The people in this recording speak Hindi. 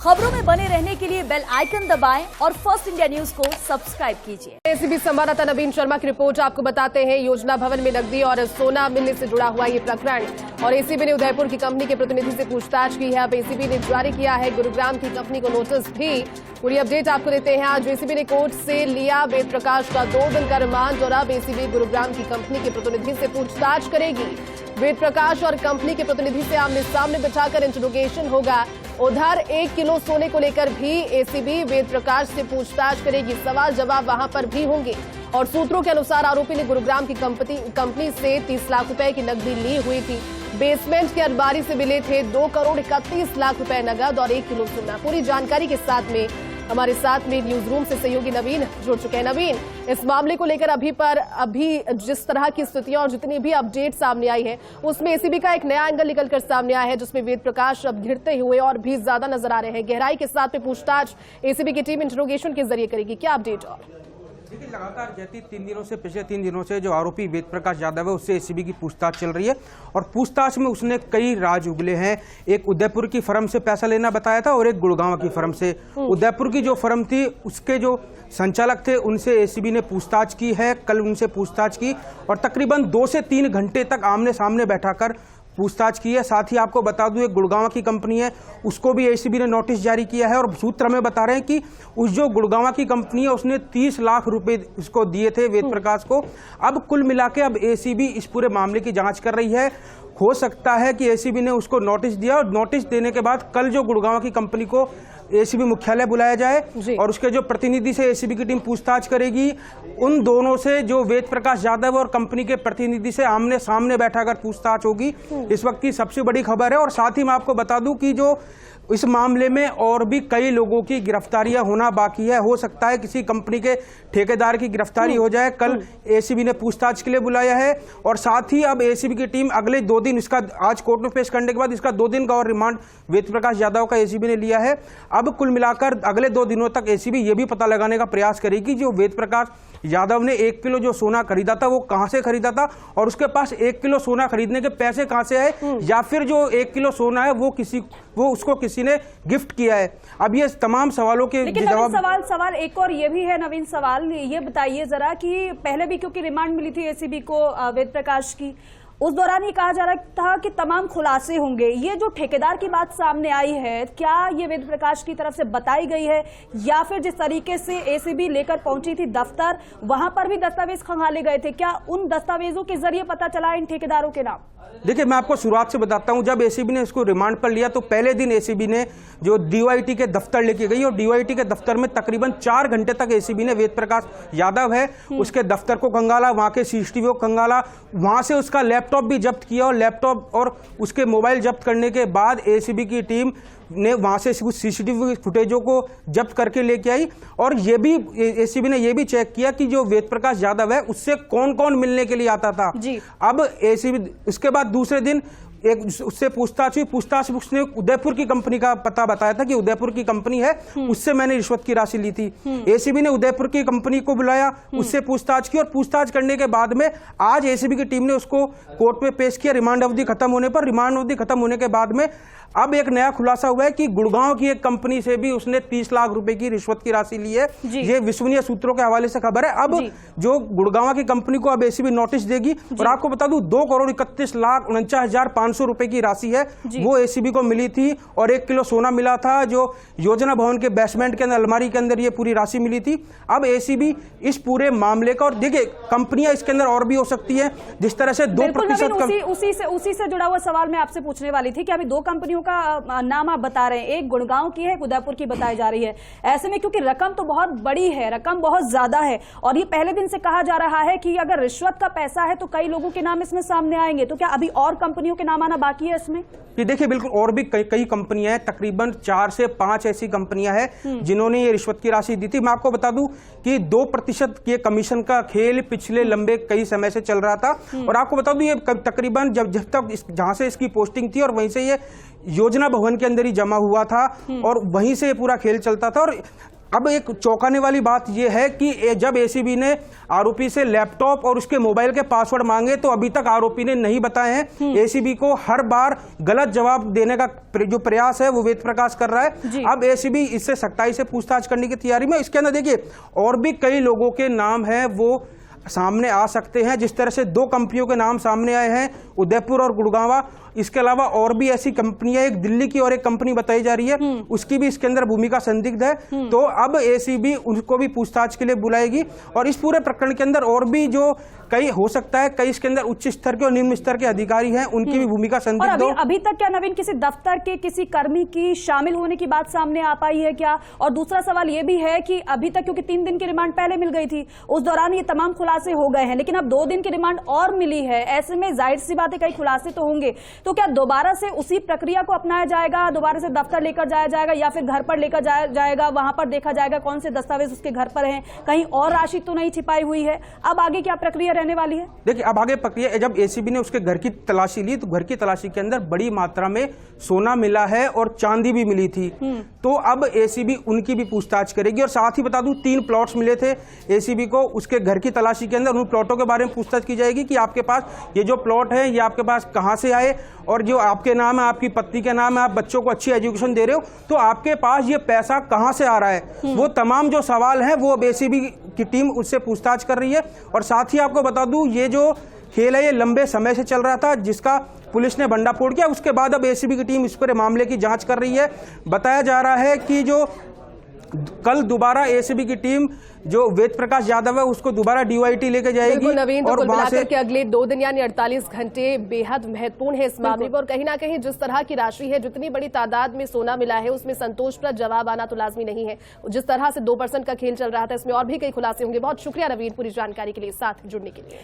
खबरों में बने रहने के लिए बेल आइकन दबाएं और फर्स्ट इंडिया न्यूज को सब्सक्राइब कीजिए। एसीबी संवाददाता नवीन शर्मा की रिपोर्ट आपको बताते हैं। योजना भवन में नकदी और सोना मिलने से जुड़ा हुआ ये प्रकरण और एसीबी ने उदयपुर की कंपनी के प्रतिनिधि से पूछताछ की है। अब एसीबी ने जारी किया है गुरुग्राम की कंपनी को नोटिस भी। पूरी अपडेट आपको देते हैं। आज एसीबी ने कोर्ट से लिया वेद प्रकाश का 2 दिन का रिमांड और अब एसीबी गुरुग्राम की कंपनी के प्रतिनिधि से पूछताछ करेगी। वेद प्रकाश और कंपनी के प्रतिनिधि से आमने सामने बिठाकर इंटरोगेशन होगा। उधर 1 किलो सोने को लेकर भी एसीबी वेद प्रकाश से पूछताछ करेगी। सवाल जवाब वहां पर भी होंगे और सूत्रों के अनुसार आरोपी ने गुरुग्राम की कंपनी से 30 लाख रुपए की नकदी ली हुई थी। बेसमेंट के अलमारी से मिले थे 2 करोड़ 31 लाख रुपए नगद और 1 किलो सोना। पूरी जानकारी के साथ में हमारे साथ में न्यूज रूम से सहयोगी नवीन जुड़ चुके हैं। नवीन, इस मामले को लेकर अभी जिस तरह की स्थितियां और जितनी भी अपडेट सामने आई है उसमें एसीबी का एक नया एंगल निकलकर सामने आया है जिसमें वेद प्रकाश अब घिरते हुए और भी ज्यादा नजर आ रहे हैं। गहराई के साथ में पूछताछ एसीबी की टीम इंटरोगेशन के जरिए करेगी। क्या अपडेट? और देखिए, लगातार जैती पिछले 3 दिनों से जो आरोपी वेद प्रकाश यादव है उससे एसीबी की पूछताछ चल रही है और पूछताछ में उसने कई राज उगले हैं। एक उदयपुर की फर्म से पैसा लेना बताया था और एक गुड़गांव की फर्म से। उदयपुर की जो फर्म थी उसके जो संचालक थे उनसे एसीबी ने पूछताछ की है। कल उनसे पूछताछ की और तकरीबन 2 से 3 घंटे तक आमने सामने बैठाकर पूछताछ की है। साथ ही आपको बता दूं एक गुड़गांव की कंपनी है उसको भी एसीबी ने नोटिस जारी किया है और सूत्र हमें बता रहे हैं कि उस जो गुड़गांव की कंपनी है उसने 30 लाख रुपए उसको दिए थे वेद प्रकाश को। अब कुल मिला के अब एसीबी इस पूरे मामले की जांच कर रही है। हो सकता है कि एसीबी ने उसको नोटिस दिया और नोटिस देने के बाद कल जो गुड़गांव की कंपनी को एसीबी मुख्यालय बुलाया जाए और उसके जो प्रतिनिधि से एसीबी की टीम पूछताछ करेगी। उन दोनों से जो वेद प्रकाश यादव और कंपनी के प्रतिनिधि से आमने सामने बैठाकर पूछताछ होगी। इस वक्त की सबसे बड़ी खबर है और साथ ही मैं आपको बता दूं कि जो इस मामले में और भी कई लोगों की गिरफ्तारियां होना बाकी है। हो सकता है किसी कंपनी के ठेकेदार की गिरफ्तारी हो जाए। कल एसीबी ने पूछताछ के लिए बुलाया है और साथ ही अब एसीबी की टीम अगले 2 दिन इसका आज कोर्ट में पेश करने के बाद इसका 2 दिन का और रिमांड वेद प्रकाश यादव का एसीबी ने लिया है। अब कुल मिलाकर अगले 2 दिनों तक एसीबी ये भी पता लगाने का प्रयास करेगी जो वेद प्रकाश यादव ने 1 किलो जो सोना खरीदा था वो कहां से खरीदा था और उसके पास 1 किलो सोना खरीदने के पैसे कहां से आए या फिर जो 1 किलो सोना है वो उसको किसी ने गिफ्ट किया है। अब ये तमाम सवालों के जवाब सवाल एक और ये भी है नवीन सवाल, ये बताइए जरा कि पहले भी क्योंकि रिमांड मिली थी एसीबी को वेद प्रकाश की, उस दौरान ये कहा जा रहा था कि तमाम खुलासे होंगे। ये जो ठेकेदार की बात सामने आई है क्या ये वेद प्रकाश की तरफ से बताई गई है या फिर जिस तरीके से एसीबी लेकर पहुंची थी दफ्तर वहां पर भी दस्तावेज खंगाले गए थे, क्या उन दस्तावेजों के जरिए पता चला इन ठेकेदारों के नाम? देखिए, मैं आपको शुरुआत से बताता हूं। जब एसीबी ने इसको रिमांड पर लिया तो पहले दिन एसीबी ने जो डीवाईटी के दफ्तर लेके गई और डीवाईटी के दफ्तर में तकरीबन 4 घंटे तक एसीबी ने वेद प्रकाश यादव है उसके दफ्तर को खंगाला, वहां के सीसीटीवी को खंगाला, वहां से उसका लैपटॉप भी जब्त किया और लैपटॉप और उसके मोबाइल जब्त करने के बाद एसीबी की टीम ने वहां से कुछ सीसीटीवी फुटेजों को जब्त करके लेके आई और ये भी एसीबी ने ये भी चेक किया कि जो वेद प्रकाश यादव है उससे कौन कौन मिलने के लिए आता था। अब एसीबी उसके बाद दूसरे दिन एक उससे पूछताछ हुई। पूछताछ उसने उदयपुर की कंपनी का पता बताया था कि उदयपुर की कंपनी है उससे मैंने रिश्वत की राशि ली थी। एसीबी ने उदयपुर की कंपनी को बुलाया, उससे पूछताछ की और पूछताछ करने के बाद में आज एसीबी की टीम ने उसको कोर्ट में पेश किया। रिमांड अवधि खत्म होने पर रिमांड अवधि खत्म होने के बाद में अब एक नया खुलासा हुआ है कि गुड़गांव की एक कंपनी से भी उसने 30 लाख रुपए की रिश्वत की राशि ली है। ये विश्वसनीय सूत्रों के हवाले से खबर है। अब जो गुड़गांव की कंपनी को अब एसीबी नोटिस देगी और आपको बता दूं 2 करोड़ 31 लाख 49,500 रुपए की राशि है वो एसीबी को मिली थी और 1 किलो सोना मिला था जो योजना भवन के बेसमेंट के अंदर अलमारी के अंदर ये पूरी राशि मिली थी। अब एसीबी इस पूरे मामले का और देखिए कंपनियां इसके अंदर और भी हो सकती है जिस तरह से 2% उसी से जुड़ा हुआ सवाल मैं आपसे पूछने वाली थी कि अभी 2 कंपनियों का नाम आप बता रहे हैं, एक गुड़गांव की है, एक उदयपुर की बताई जा रही है। ऐसे में क्योंकि रकम तो बहुत बड़ी है, रकम बहुत ज्यादा है और ये पहले दिन से कहा जा रहा है कि अगर रिश्वत का पैसा है तो कई लोगों के नाम इसमें सामने आएंगे, तो क्या अभी और कंपनियों के नाम आना बाकी है इसमें? ये देखिए बिल्कुल और भी कई कंपनियां हैं, तकरीबन 4 से 5 ऐसी कंपनियां हैं जिन्होंने ये रिश्वत की राशि दी थी। मैं आपको बता दूं कि 2% के कमीशन का खेल पिछले लंबे कई समय से चल रहा था और आपको बता दूं ये तकरीबन जब तक जहां से इसकी पोस्टिंग थी और वहीं से ये योजना भवन के अंदर ही जमा हुआ था और वहीं से ये पूरा खेल चलता था और अब एक चौंकाने वाली बात यह है कि जब एसीबी ने आरोपी से लैपटॉप और उसके मोबाइल के पासवर्ड मांगे तो अभी तक आरोपी ने नहीं बताए हैं। एसीबी को हर बार गलत जवाब देने का जो प्रयास है वो वेद प्रकाश कर रहा है। अब एसीबी इससे सख्ताई से पूछताछ करने की तैयारी में। इसके अंदर देखिए और भी कई लोगों के नाम हैं वो सामने आ सकते हैं। जिस तरह से 2 कंपनियों के नाम सामने आए हैं, उदयपुर और गुड़गांव, इसके अलावा और भी ऐसी कंपनियां, एक दिल्ली की और एक कंपनी बताई जा रही है, उसकी भी इसके अंदर भूमिका संदिग्ध है। तो अब एसीबी उनको भी पूछताछ के लिए बुलाएगी और इस पूरे प्रकरण के अंदर और भी जो कई हो सकता है कई इसके अंदर उच्च स्तर के और निम्न स्तर के अधिकारी हैं उनकी भी भूमिका संदिग्ध हो। अभी तक क्या नवीन किसी दफ्तर के किसी कर्मी की शामिल होने की बात सामने आ पाई है क्या? और दूसरा सवाल ये भी है कि अभी तक क्योंकि 3 दिन की रिमांड पहले मिल गई थी, उस दौरान ये तमाम खुलासे हो गए हैं, लेकिन अब 2 दिन की रिमांड और मिली है, ऐसे में जाहिर सी बात है कई खुलासे तो होंगे। तो क्या दोबारा से उसी प्रक्रिया को अपनाया जाएगा, दोबारा से दफ्तर लेकर जाया जाएगा या फिर घर पर लेकर जाएगा, वहां पर देखा जाएगा कौन से दस्तावेज उसके घर पर हैं, कहीं और राशि तो नहीं छिपाई हुई है? अब आगे क्या प्रक्रिया रहने वाली है? देखिए अब आगे प्रक्रिया, जब एसीबी ने उसके घर की तलाशी ली तो घर की तलाशी के अंदर बड़ी मात्रा में सोना मिला है और चांदी भी मिली थी। तो अब एसीबी उनकी भी पूछताछ करेगी। और साथ ही बता दूं 3 प्लॉट्स मिले थे एसीबी को उसके घर की तलाशी के अंदर। उन प्लॉटों के बारे में पूछताछ की जाएगी कि आपके पास ये जो प्लॉट है ये आपके पास कहां से आए और जो आपके नाम है, आपकी पत्नी के नाम है, आप बच्चों को अच्छी एजुकेशन दे रहे हो, तो आपके पास ये पैसा कहां से आ रहा है। वो तमाम जो सवाल हैं वो अब एसीबी की टीम उससे पूछताछ कर रही है। और साथ ही आपको बता दूं ये जो खेल है ये लंबे समय से चल रहा था जिसका पुलिस ने भंडाफोड़ किया। उसके बाद अब एसीबी की टीम इस पूरे मामले की जांच कर रही है। बताया जा रहा है कि जो कल दोबारा एसीबी की टीम जो वेद प्रकाश यादव है उसको दोबारा डीवाईटी लेके जाएगी। नवीन, और वहां से के अगले 2 दिन यानी 48 घंटे बेहद महत्वपूर्ण है इस मामले में। और कहीं ना कहीं जिस तरह की राशि है, जितनी बड़ी तादाद में सोना मिला है, उसमें संतोषप्रद जवाब आना तो लाजमी नहीं है। जिस तरह से 2% का खेल चल रहा था, इसमें और भी कई खुलासे होंगे। बहुत शुक्रिया नवीन पूरी जानकारी के लिए, साथ जुड़ने के लिए।